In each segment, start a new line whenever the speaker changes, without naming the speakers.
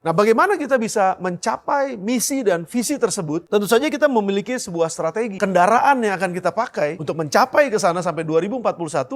Nah, bagaimana kita bisa mencapai misi dan visi tersebut? Tentu saja kita memiliki sebuah strategi. Kendaraan yang akan kita pakai untuk mencapai ke sana sampai 2041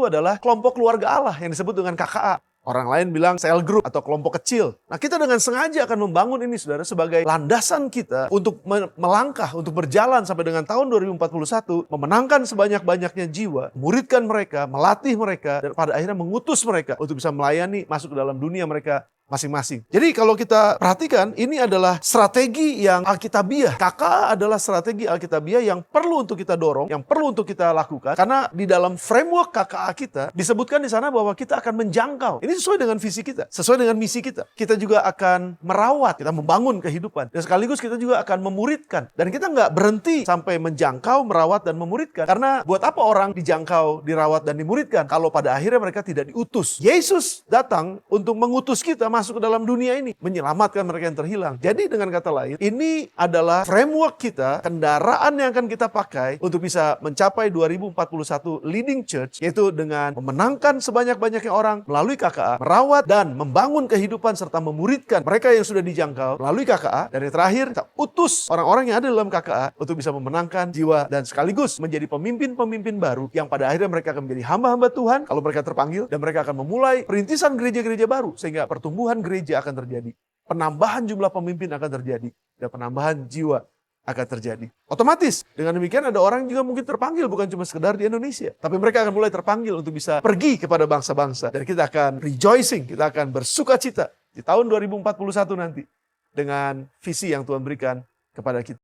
adalah kelompok keluarga Allah yang disebut dengan KKA. Orang lain bilang cell group atau kelompok kecil. Nah, kita dengan sengaja akan membangun ini, saudara, sebagai landasan kita untuk melangkah, untuk berjalan sampai dengan tahun 2041, memenangkan sebanyak-banyaknya jiwa, muridkan mereka, melatih mereka, dan pada akhirnya mengutus mereka untuk bisa melayani masuk ke dalam dunia mereka masing-masing. Jadi kalau kita perhatikan, ini adalah strategi yang alkitabiah. KKA adalah strategi alkitabiah yang perlu untuk kita dorong, yang perlu untuk kita lakukan. Karena di dalam framework KKA kita, disebutkan di sana bahwa kita akan menjangkau. Ini sesuai dengan visi kita, sesuai dengan misi kita. Kita juga akan merawat, kita membangun kehidupan. Dan sekaligus kita juga akan memuridkan. Dan kita nggak berhenti sampai menjangkau, merawat, dan memuridkan. Karena buat apa orang dijangkau, dirawat, dan dimuridkan kalau pada akhirnya mereka tidak diutus? Yesus datang untuk mengutus kita masuk ke dalam dunia ini, menyelamatkan mereka yang terhilang. Jadi dengan kata lain, ini adalah framework kita, kendaraan yang akan kita pakai untuk bisa mencapai 2041 leading church, yaitu dengan memenangkan sebanyak-banyaknya orang melalui KKA, merawat dan membangun kehidupan serta memuridkan mereka yang sudah dijangkau melalui KKA, dan yang terakhir, kita utus orang-orang yang ada dalam KKA untuk bisa memenangkan jiwa dan sekaligus menjadi pemimpin-pemimpin baru yang pada akhirnya mereka akan menjadi hamba-hamba Tuhan kalau mereka terpanggil, dan mereka akan memulai perintisan gereja-gereja baru sehingga pertumbuhan gereja akan terjadi, penambahan jumlah pemimpin akan terjadi, dan penambahan jiwa akan terjadi. Otomatis, dengan demikian ada orang juga mungkin terpanggil bukan cuma sekedar di Indonesia, tapi mereka akan mulai terpanggil untuk bisa pergi kepada bangsa-bangsa, dan kita akan rejoicing, kita akan bersuka cita di tahun 2041 nanti dengan visi yang Tuhan berikan kepada kita.